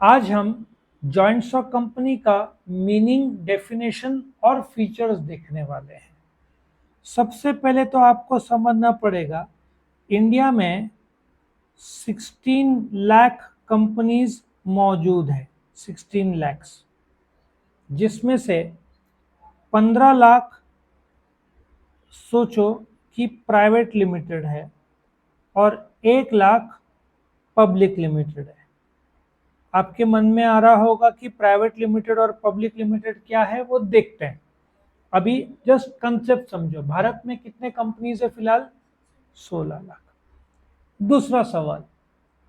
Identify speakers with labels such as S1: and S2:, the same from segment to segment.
S1: आज हम joint stock company का मीनिंग, डेफिनेशन और फीचर्स देखने वाले हैं। सबसे पहले तो आपको समझना पड़ेगा, इंडिया में 16 लाख कंपनीज मौजूद है। 16 लैक्स, जिसमें से 15 लाख सोचो कि प्राइवेट लिमिटेड है और 1 लाख पब्लिक लिमिटेड है। आपके मन में आ रहा होगा कि प्राइवेट लिमिटेड और पब्लिक लिमिटेड क्या है, वो देखते हैं। अभी जस्ट कंसेप्ट समझो, भारत में कितने कंपनीज है फिलहाल? 16 लाख। दूसरा सवाल,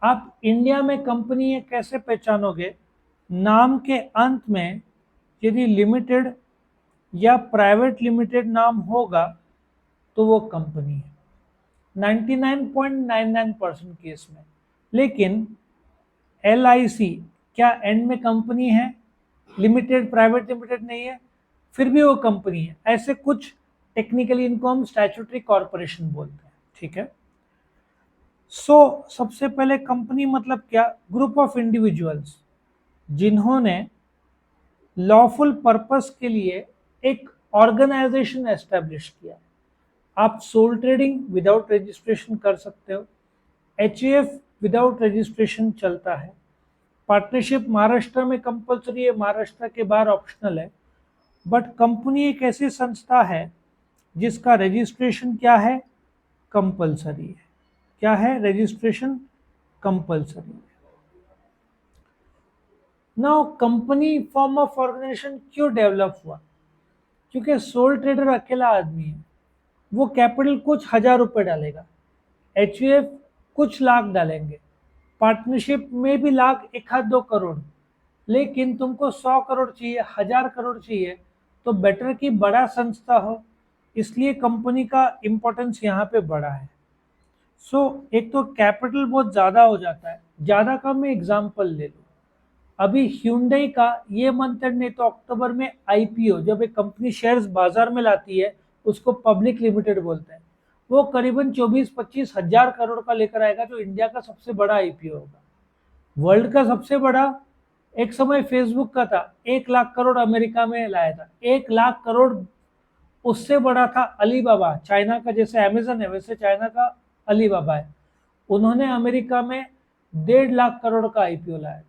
S1: आप इंडिया में कंपनी ये कैसे पहचानोगे? नाम के अंत में यदि लिमिटेड या प्राइवेट लिमिटेड नाम होगा तो वो कंपनी है 99.99% केस में। लेकिन LIC क्या एंड में कंपनी है? लिमिटेड, प्राइवेट लिमिटेड नहीं है, फिर भी वो कंपनी है। ऐसे कुछ टेक्निकली इनको हम स्टैट्यूटरी कॉर्पोरेशन बोलते हैं, ठीक है। सबसे पहले कंपनी मतलब क्या? ग्रुप ऑफ इंडिविजुअल्स जिन्होंने लॉफुल पर्पस के लिए एक ऑर्गेनाइजेशन एस्टेब्लिश किया। आप सोल ट्रेडिंग विदाउट रजिस्ट्रेशन कर सकते हो, HAF विदाउट रजिस्ट्रेशन चलता है, पार्टनरशिप महाराष्ट्र में कंपलसरी है, महाराष्ट्र के बाहर ऑप्शनल है। बट कंपनी एक ऐसी संस्था है जिसका रजिस्ट्रेशन क्या है? कंपलसरी है। क्या है? रजिस्ट्रेशन कंपलसरी है। Now company form of organization क्यों डेवलप हुआ? क्योंकि सोल ट्रेडर अकेला आदमी है, वो कैपिटल कुछ हजार रुपए डालेगा, HUF कुछ लाख डालेंगे, पार्टनरशिप में भी लाख, 1-2 करोड़। लेकिन तुमको 100 करोड़ चाहिए, 1000 करोड़ चाहिए, तो बेटर कि बड़ा संस्था हो। इसलिए कंपनी का इंपॉर्टेंस यहाँ पे बड़ा है। एक तो कैपिटल बहुत ज़्यादा हो जाता है। ज़्यादा का मैं एग्जाम्पल ले लूँ, अभी Hyundai का ये मंथ एंड नहीं तो अक्टूबर में IPO, जब एक कंपनी शेयर्स बाजार में लाती है उसको पब्लिक लिमिटेड बोलते हैं, वो करीबन 24-25 हजार करोड़ का लेकर आएगा, जो इंडिया का सबसे बड़ा IPO होगा। वर्ल्ड का सबसे बड़ा एक समय फेसबुक का था, 1 लाख करोड़ अमेरिका में लाया था। 1 लाख करोड़। उससे बड़ा था अलीबाबा, चाइना का जैसे अमेजन है वैसे चाइना का अलीबाबा है, उन्होंने अमेरिका में 1.5 लाख करोड़ का IPO लाया था।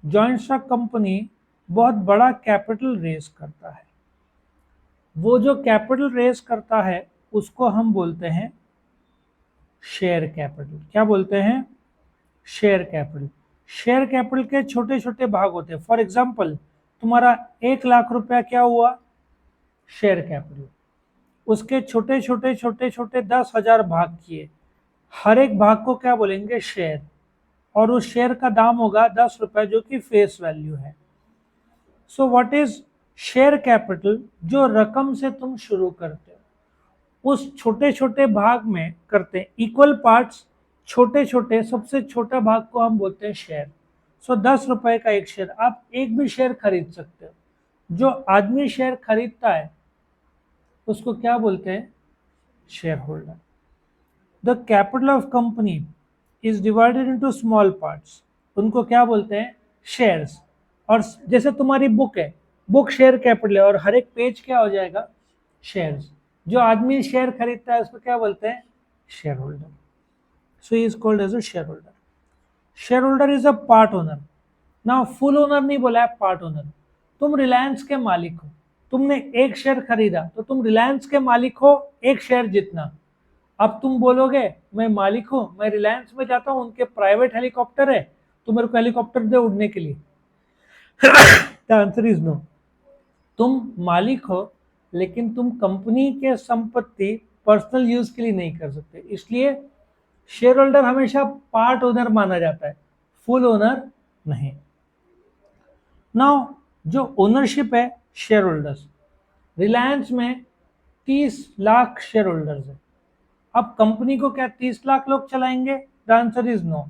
S1: जॉइंट स्टॉक कंपनी बहुत बड़ा कैपिटल रेज करता है। वो जो कैपिटल रेज करता है उसको हम बोलते हैं शेयर कैपिटल। क्या बोलते हैं? Share capital. शेयर कैपिटल के छोटे छोटे भाग होते हैं। फॉर एग्जाम्पल, तुम्हारा 1 लाख रुपया क्या हुआ? Share capital. उसके छोटे छोटे छोटे छोटे 10,000 भाग किए, हर एक भाग को क्या बोलेंगे? शेयर। और उस शेयर का दाम होगा 10 रुपए, जो कि फेस वैल्यू है। What is share capital? जो रकम से तुम शुरू करते हो उस छोटे छोटे भाग में करते हैं, इक्वल पार्ट्स, छोटे छोटे, सबसे छोटा भाग को हम बोलते हैं शेयर। 10 रुपए का एक शेयर, आप एक भी शेयर खरीद सकते हो। जो आदमी शेयर खरीदता है उसको क्या बोलते हैं? Share holder. The capital of company is divided into small parts, उनको क्या बोलते हैं? शेयर्स। और जैसे तुम्हारी बुक है, बुक शेयर कैपिटल है, और हर एक पेज क्या हो जाएगा? शेयर्स। जो आदमी शेयर खरीदता है उसको क्या बोलते हैं? Share holder. He is called as a share holder. Share holder is a part owner. ना फुल ओनर नहीं बोला है, पार्ट ओनर। तुम रिलायंस के मालिक हो, तुमने एक शेयर खरीदा तो तुम रिलायंस के मालिक हो एक शेयर जितना। अब तुम बोलोगे मैं मालिक हूं, मैं रिलायंस में जाता हूं, उनके प्राइवेट हेलीकॉप्टर है, तो मेरे को हेलीकॉप्टर दे उड़ने के लिए। The answer is no. तुम मालिक हो लेकिन तुम कंपनी के संपत्ति पर्सनल यूज के लिए नहीं कर सकते, इसलिए शेयर होल्डर हमेशा पार्ट ओनर माना जाता है, फुल ओनर नहीं। नाउ जो ओनरशिप है शेयर होल्डर्स, रिलायंस में 30 लाख शेयर होल्डर्स है। अब कंपनी को क्या 30 लाख लोग चलाएंगे? The answer is no.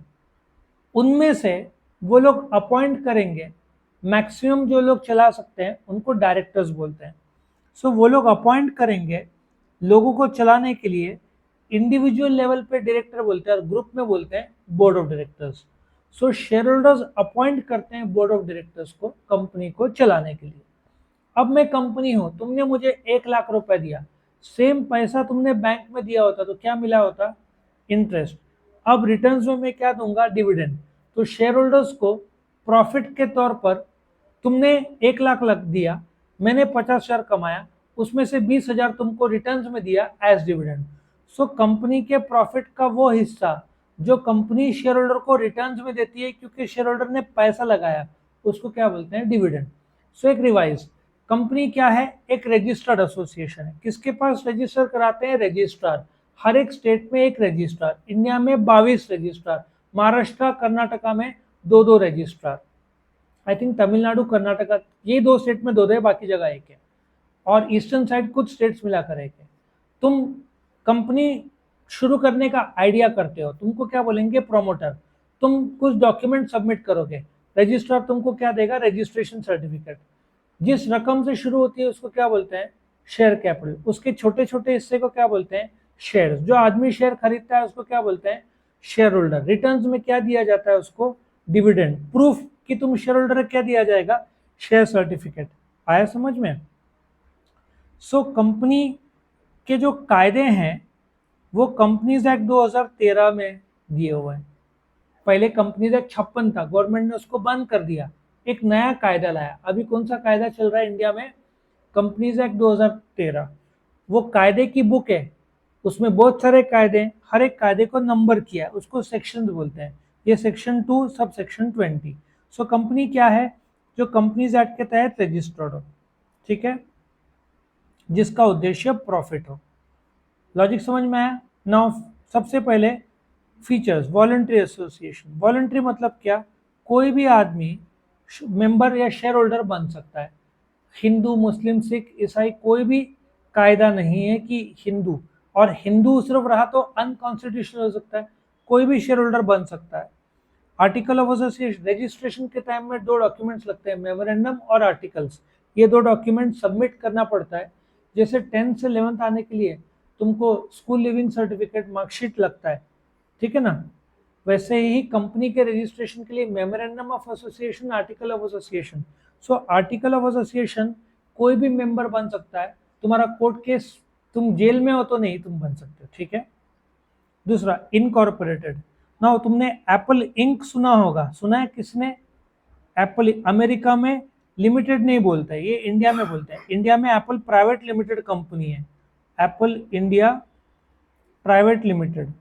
S1: उनमें से वो लोग अपॉइंट करेंगे, मैक्सिमम जो लोग चला सकते हैं उनको डायरेक्टर्स बोलते हैं। वो लोग अपॉइंट करेंगे लोगों को चलाने के लिए। इंडिविजुअल लेवल पे डायरेक्टर बोलते हैं और ग्रुप में बोलते हैं board of directors. So share holders appoint करते हैं बोर्ड ऑफ डायरेक्टर्स को कंपनी को चलाने के लिए। अब मैं कंपनी हूं, तुमने मुझे 1 लाख रुपए दिया, सेम पैसा तुमने बैंक में दिया होता तो क्या मिला होता? इंटरेस्ट। अब रिटर्न्स में मैं क्या दूंगा? डिविडेंड। तो शेयर होल्डर्स को प्रॉफिट के तौर पर तुमने 1 लाख लग दिया, मैंने 50,000 कमाया, उसमें से 20,000 तुमको रिटर्न्स में दिया एज डिविडेंड। सो कंपनी के प्रॉफिट का वो हिस्सा जो कंपनी शेयर होल्डर को रिटर्न्स में देती है क्योंकि शेयर होल्डर ने पैसा लगाया, उसको क्या बोलते हैं? डिविडेंड। सो एक रिवाइज, कंपनी क्या है? एक रजिस्टर्ड एसोसिएशन है। किसके पास रजिस्टर कराते हैं? रजिस्ट्रार। हर एक स्टेट में एक रजिस्ट्रार, इंडिया में 22 रजिस्ट्रार, महाराष्ट्र कर्नाटका में 2-2 registrar, I think Tamil Nadu Karnataka ये 2 स्टेट में 2-2 है, बाकी जगह एक है, और ईस्टर्न साइड कुछ स्टेट्स मिलाकर एक है। तुम कंपनी शुरू करने का आइडिया करते हो, तुमको क्या बोलेंगे? प्रमोटर। तुम कुछ डॉक्यूमेंट सबमिट करोगे, रजिस्ट्रार तुमको क्या देगा? Registration certificate. जिस रकम से शुरू होती है उसको क्या बोलते हैं? Share capital. उसके छोटे छोटे हिस्से को क्या बोलते हैं? शेयर। जो आदमी शेयर खरीदता है उसको क्या बोलते हैं? Share holder. रिटर्न्स में क्या दिया जाता है उसको? डिविडेंड। प्रूफ कि तुम शेयर होल्डर, क्या दिया जाएगा? Share certificate. आया समझ में? सो कंपनी के जो कायदे हैं वो कंपनीज एक्ट 2013 में दिए हुए हैं। पहले कंपनीज एक्ट 56 था, गवर्नमेंट ने उसको बंद कर दिया, एक नया कायदा लाया। अभी कौन सा कायदा चल रहा है इंडिया में? Companies act 2013। वो कायदे की बुक है, उसमें बहुत सारे कायदे हैं, हर एक कायदे को नंबर किया है, उसको सेक्शन बोलते हैं। ये section 2 sub section 20। So company क्या है? जो कंपनीज एक्ट के तहत रजिस्टर्ड हो, ठीक है, जिसका उद्देश्य प्रॉफिट हो। लॉजिक समझ में आया? नाउ सबसे पहले फीचर्स। Voluntary association. वॉलंटरी मतलब क्या? कोई भी आदमी मेंबर या शेयर होल्डर बन सकता है। हिंदू, मुस्लिम, सिख, ईसाई, कोई भी कायदा नहीं है कि हिंदू, और हिंदू सिर्फ रहा तो अनकॉन्स्टिट्यूशनल हो सकता है, कोई भी शेयर होल्डर बन सकता है। Article of association. रजिस्ट्रेशन के टाइम में 2 डॉक्यूमेंट्स लगते हैं, मेमोरेंडम और आर्टिकल्स। ये 2 डॉक्यूमेंट सबमिट करना पड़ता है। जैसे 10th से 11th आने के लिए तुमको स्कूल लिविंग सर्टिफिकेट, मार्कशीट लगता है, ठीक है ना? वैसे ही कंपनी के रजिस्ट्रेशन के लिए memorandum of association, article of association. So article of association कोई भी मेंबर बन सकता है। तुम्हारा कोर्ट केस, तुम जेल में हो तो नहीं तुम बन सकते हो, ठीक है। दूसरा, इनकॉर्पोरेटेड। नाउ तुमने एप्पल इंक सुना होगा, सुना है किसने? एप्पल। अमेरिका में लिमिटेड नहीं बोलते, ये इंडिया में बोलते हैं। इंडिया में एप्पल प्राइवेट लिमिटेड कंपनी है, Apple India private limited.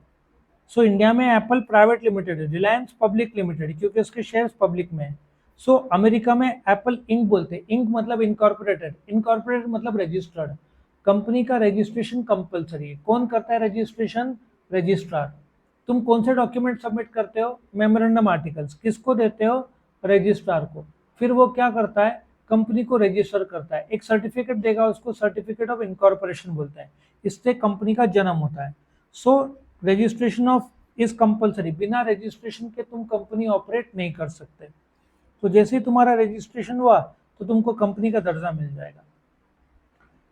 S1: So India में एप्पल प्राइवेट लिमिटेड है, रिलायंस पब्लिक लिमिटेड क्योंकि उसके शेयर्स पब्लिक में है। सो अमेरिका में एप्पल इंक बोलते हैं। इंक मतलब इनकॉर्पोरेटेड, इनकॉर्पोरेटेड मतलब रजिस्टर्ड। कंपनी का रजिस्ट्रेशन कंपलसरी है। कौन करता है रजिस्ट्रेशन? रजिस्ट्रार। तुम कौन से डॉक्यूमेंट सबमिट करते हो? Memorandum articles. किसको देते हो? रजिस्ट्रार को। फिर वो क्या करता है? कंपनी को रजिस्टर करता है, एक सर्टिफिकेट देगा, उसको सर्टिफिकेट ऑफ इनकॉर्पोरेशन बोलते हैं। इससे कंपनी का जन्म होता है। सो रजिस्ट्रेशन ऑफ इज कंपलसरी। बिना रजिस्ट्रेशन के तुम कंपनी ऑपरेट नहीं कर सकते। तो जैसे ही तुम्हारा रजिस्ट्रेशन हुआ तो तुमको कंपनी का दर्जा मिल जाएगा।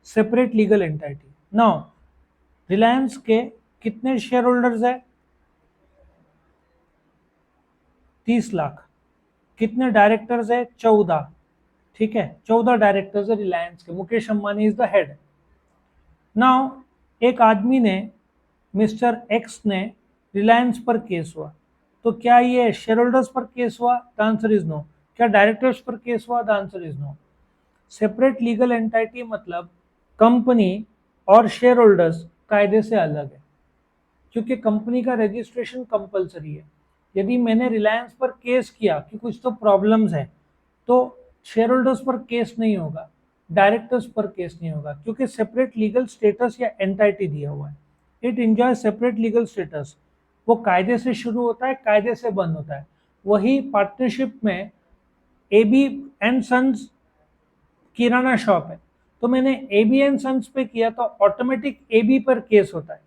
S1: Separate legal entity. Now Reliance के कितने शेयर होल्डर्स है? 30 लाख। कितने डायरेक्टर्स है? 14। ठीक है, 14 डायरेक्टर्स है रिलायंस के। Mukesh Ambani is the head. Now एक आदमी ने, मिस्टर एक्स ने, रिलायंस पर केस हुआ, तो क्या ये शेयर होल्डर्स पर केस हुआ? The answer is no. क्या डायरेक्टर्स पर केस हुआ? The answer is no. Separate legal entity मतलब कंपनी और शेयर होल्डर्स कायदे से अलग है, क्योंकि कंपनी का रजिस्ट्रेशन कंपलसरी है। यदि मैंने रिलायंस पर केस किया कि कुछ तो प्रॉब्लम्स है, तो शेयर होल्डर्स पर केस नहीं होगा, डायरेक्टर्स पर केस नहीं होगा, क्योंकि सेपरेट लीगल स्टेटस या एंटिटी दिया हुआ है। It enjoy separate legal status. वो कायदे से शुरू होता है, कायदे से बंद होता है। वही पार्टनरशिप में AB and sons kirana shop है, तो मैंने एबी एंड सन्स पे किया तो ऑटोमेटिक एबी पर केस होता है,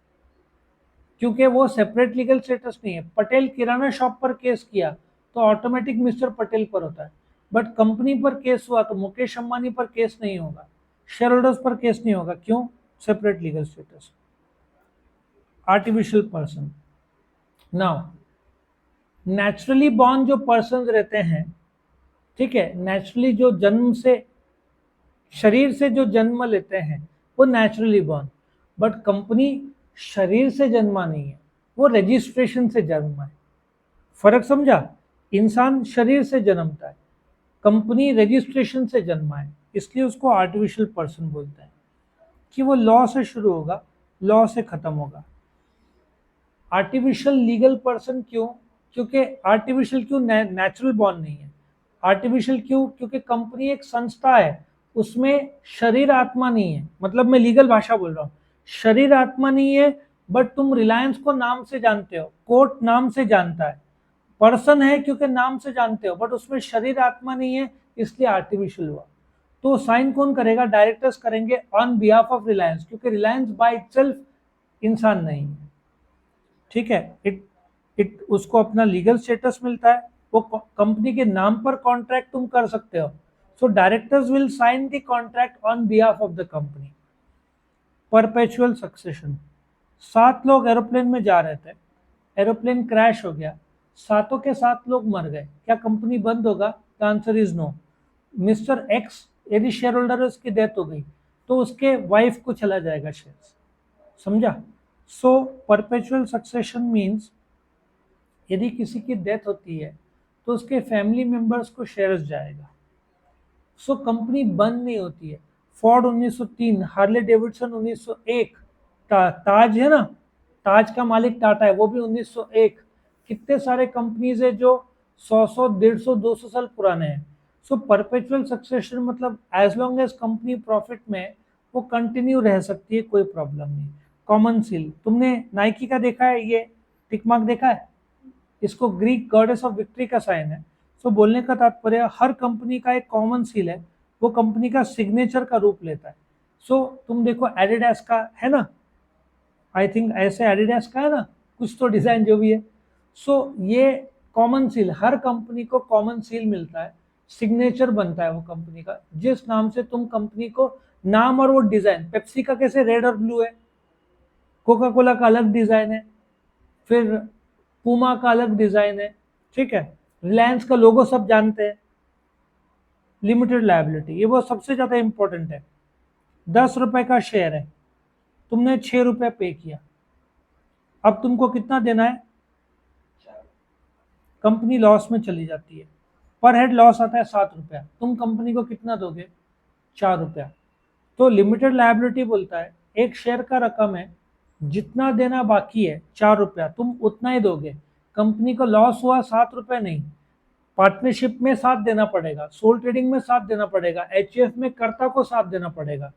S1: क्योंकि वो सेपरेट लीगल स्टेटस नहीं है। पटेल किराना शॉप पर केस किया तो ऑटोमेटिक मिस्टर पटेल पर होता है। बट कंपनी पर केस हुआ तो मुकेश अंबानी पर केस नहीं होगा, शेयर होल्डर्स पर केस नहीं होगा। क्यों? Separate legal status. Artificial person. Now naturally born जो पर्सन रहते हैं, ठीक है, नेचुरली जो जन्म से, शरीर से जो जन्म लेते हैं वो नेचुरली बॉर्न, बट कंपनी शरीर से जन्मा नहीं है, वो रजिस्ट्रेशन से जन्मा है। फर्क समझा? इंसान शरीर से जन्मता है, कंपनी रजिस्ट्रेशन से जन्मा है, इसलिए उसको आर्टिफिशियल पर्सन बोलते हैं कि वो लॉ से शुरू होगा, लॉ से खत्म होगा। आर्टिफिशियल लीगल पर्सन क्यों? क्योंकि आर्टिफिशियल क्यों, नेचुरल बॉर्न नहीं है। आर्टिफिशियल क्यों? क्योंकि कंपनी एक संस्था है, उसमें शरीर आत्मा नहीं है, मतलब मैं लीगल भाषा बोल रहा हूँ, शरीर आत्मा नहीं है, बट तुम रिलायंस को नाम से जानते हो, कोर्ट नाम से जानता है, पर्सन है क्योंकि नाम से जानते हो, बट उसमें शरीर आत्मा नहीं है, इसलिए आर्टिफिशियल हुआ। तो साइन कौन करेगा? डायरेक्टर्स करेंगे ऑन बिहाफ ऑफ रिलायंस, क्योंकि रिलायंस बाय इटसेल्फ इंसान नहीं है, ठीक है। इट इट उसको अपना लीगल स्टेटस मिलता है, वो कंपनी के नाम पर कॉन्ट्रैक्ट तुम कर सकते हो। So directors will sign the contract on behalf of the company. Perpetual succession, 7 लोग एरोप्लेन में जा रहे थे, एरोप्लेन क्रैश हो गया, सातों के 7 लोग मर गए, क्या कंपनी बंद होगा? The answer is no. Mister X यदि शेयर होल्डर है, उसकी डेथ हो गई, तो उसके वाइफ को चला जाएगा शेयर, समझा? सो परपेचुअल सक्सेशन मीन्स यदि किसी की डेथ होती है तो उसके फैमिली मेंबर्स को शेयर्स जाएगा। सो कंपनी बंद नहीं होती है। फोर्ड 1903, हार्ले डेविडसन 1901, ताज है ना, ताज का मालिक टाटा है, वो भी 1901। कितने सारे कंपनीज है जो 100 150 200 साल पुराने हैं। सो परपेचुअल सक्सेशन मतलब as long as company profit में, वो कंटिन्यू रह सकती है, कोई प्रॉब्लम नहीं। कॉमन सील, तुमने नाइकी का देखा है, ये टिक मार्क देखा है, इसको ग्रीक गॉडेस ऑफ विक्ट्री का साइन है। सो बोलने का तात्पर्य हर कंपनी का एक कॉमन सील है, वो कंपनी का सिग्नेचर का रूप लेता है। सो तुम देखो एडिडास का है ना, आई थिंक ऐसे एडिडास का है ना, कुछ तो डिजाइन जो भी है। सो ये कॉमन सील, हर कंपनी को कॉमन सील मिलता है, सिग्नेचर बनता है वो कंपनी का, जिस नाम से तुम कंपनी को, नाम और वो डिजाइन, पेप्सी का कैसे रेड और ब्लू है, कोका कोला का अलग डिजाइन है, फिर पूमा का अलग डिजाइन है, ठीक है, रिलायंस का लोगो सब जानते हैं। लिमिटेड लायबिलिटी, ये वो सबसे ज्यादा इंपॉर्टेंट है। 10 रुपए का शेयर है, तुमने 6 रुपए पे किया, अब तुमको कितना देना है? कंपनी लॉस में चली जाती है, पर हेड लॉस आता है 7 रुपया, तुम कंपनी को कितना दोगे? 4 रुपया। तो लिमिटेड लायबिलिटी बोलता है एक शेयर का रकम है, जितना देना बाकी है 4 रुपया, तुम उतना ही दोगे। कंपनी को लॉस हुआ 7 रुपये नहीं, पार्टनरशिप में साथ देना पड़ेगा, सोल ट्रेडिंग में साथ देना पड़ेगा, एचएफ में कर्ता को साथ देना पड़ेगा।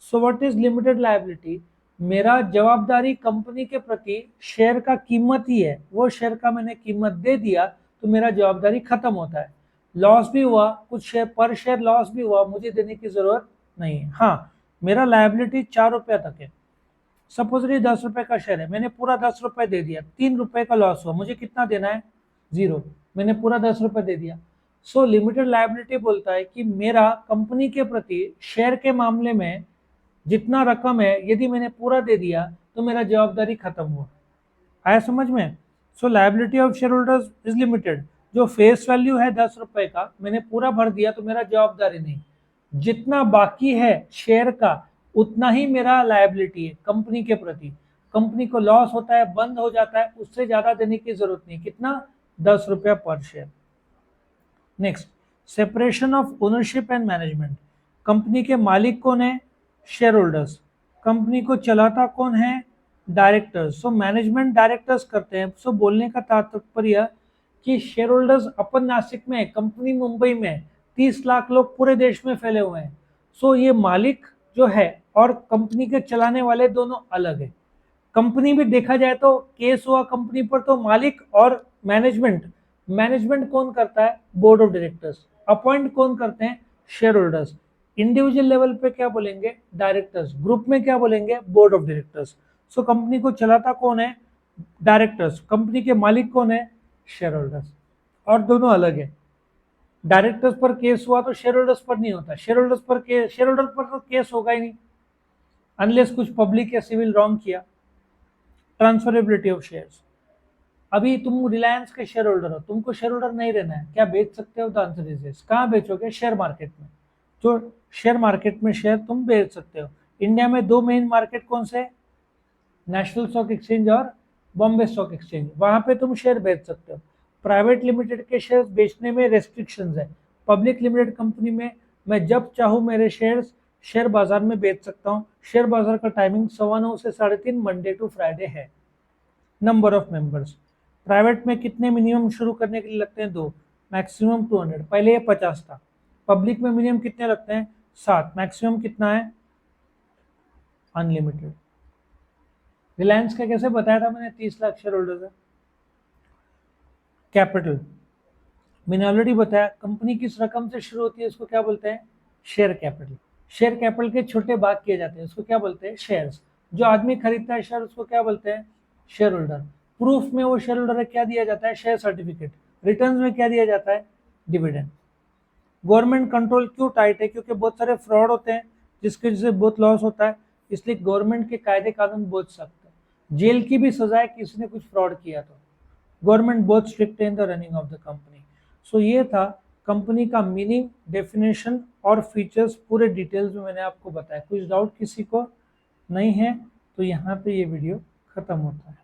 S1: So what is limited liability? मेरा जवाबदारी कंपनी के प्रति शेयर का कीमत ही है, वो शेयर का मैंने कीमत दे दिया तो मेरा जवाबदारी खत्म होता है। लॉस भी हुआ, कुछ शेयर पर शेयर लॉस भी हुआ, मुझे देने की जरूरत नहीं है। हाँ, मेरा लायबिलिटी 4 रुपया तक है। सपोजली 10 रुपए का शेयर है, मैंने पूरा 10 रुपए दे दिया, 3 रुपए का लॉस हुआ, मुझे कितना देना है? 0। मैंने पूरा 10 रुपए दे दिया। सो लिमिटेड लायबिलिटी बोलता है कि मेरा कंपनी के प्रति शेयर के मामले में जितना रकम है, यदि मैंने पूरा दे दिया तो मेरा जवाबदारी खत्म हुआ। आया समझ में? So liability of shareholders is limited. जो फेस वैल्यू है 10 रुपए का, मैंने पूरा भर दिया तो मेरा जवाबदारी नहीं, जितना बाकी है शेयर का उतना ही मेरा लायबिलिटी है कंपनी के प्रति। कंपनी को लॉस होता है, बंद हो जाता है, उससे ज्यादा देने की जरूरत नहीं। कितना? 10 रुपया पर share. Next, separation of ownership and management. Company के मालिक कौन है? Share holders. कंपनी को चलाता कौन है? डायरेक्टर्स। सो मैनेजमेंट डायरेक्टर्स करते हैं। सो बोलने का तात्पर्य कि शेयर होल्डर्स अपन नासिक में है, कंपनी मुंबई में है, 30 लाख लोग पूरे देश में फैले हुए हैं। सो ये मालिक जो है और कंपनी के चलाने वाले दोनों अलग है। कंपनी भी देखा जाए तो केस हुआ कंपनी पर, तो मालिक और मैनेजमेंट, मैनेजमेंट कौन करता है? Board of directors. अपॉइंट कौन करते हैं? Share holders. इंडिविजुअल लेवल पे क्या बोलेंगे? डायरेक्टर्स। ग्रुप में क्या बोलेंगे? Board of directors. So company को चलाता कौन है? डायरेक्टर्स। कंपनी के मालिक कौन है? Share holders. और दोनों अलग है। डायरेक्टर्स पर केस हुआ तो शेयर होल्डर्स पर नहीं होता, शेयर होल्डर्स पर केस, शेयर होल्डर पर तो केस होगा ही नहीं अनलेस कुछ पब्लिक या सिविल रॉन्ग किया। Transferability of shares. अभी तुम रिलायंस के शेयर होल्डर हो, तुमको शेयर होल्डर नहीं रहना है, क्या बेच सकते हो? The answer is yes. कहाँ बेचोगे? शेयर मार्केट में। जो शेयर मार्केट में शेयर तुम बेच सकते हो। इंडिया में दो मेन मार्केट कौन से? नेशनल स्टॉक एक्सचेंज और बॉम्बे स्टॉक एक्सचेंज, वहां पे तुम शेयर बेच सकते हो। प्राइवेट लिमिटेड के शेयर बेचने में रेस्ट्रिक्शंस है। पब्लिक लिमिटेड कंपनी में मैं जब चाहूँ मेरे शेयर्स शेयर बाजार में बेच सकता हूँ। शेयर बाजार का टाइमिंग 9:15 से 3:30 मंडे टू फ्राइडे है। नंबर ऑफ मेंबर्स, प्राइवेट में कितने मिनिमम शुरू करने के लिए लगते हैं? 2, मैक्सिमम 200। पहले ये 50 था। पब्लिक में मिनिमम कितने लगते हैं? 7। मैक्सिमम कितना है? अनलिमिटेड। रिलायंस का कैसे बताया था मैंने? 30 लाख शेयर होल्डर्स है। कैपिटल मैंने ऑलरेडी बताया, कंपनी किस रकम से शुरू होती है उसको क्या बोलते हैं? Share capital. शेयर कैपिटल के छोटे भाग किए जाते हैं, उसको क्या बोलते हैं? शेयर्स। जो आदमी खरीदता है शेयर उसको क्या बोलते हैं? Share holder. प्रूफ में वो शेयर होल्डर क्या दिया जाता है? Share certificate. रिटर्न में क्या दिया जाता है? डिविडेंड। गवर्नमेंट कंट्रोल क्यों टाइट है? क्योंकि बहुत सारे फ्रॉड होते हैं जिसकी वजह से बहुत लॉस होता है, इसलिए गवर्नमेंट के कायदे कानून बहुत सख्त है। जेल की भी सजा है किसी ने कुछ फ्रॉड किया तो। गवर्नमेंट बहुत स्ट्रिक्ट है in the running of the company. So ये था कंपनी का मीनिंग, डेफिनेशन और फीचर्स पूरे डिटेल्स में मैंने आपको बताया। कुछ डाउट किसी को नहीं है तो यहाँ पे ये वीडियो खत्म होता है।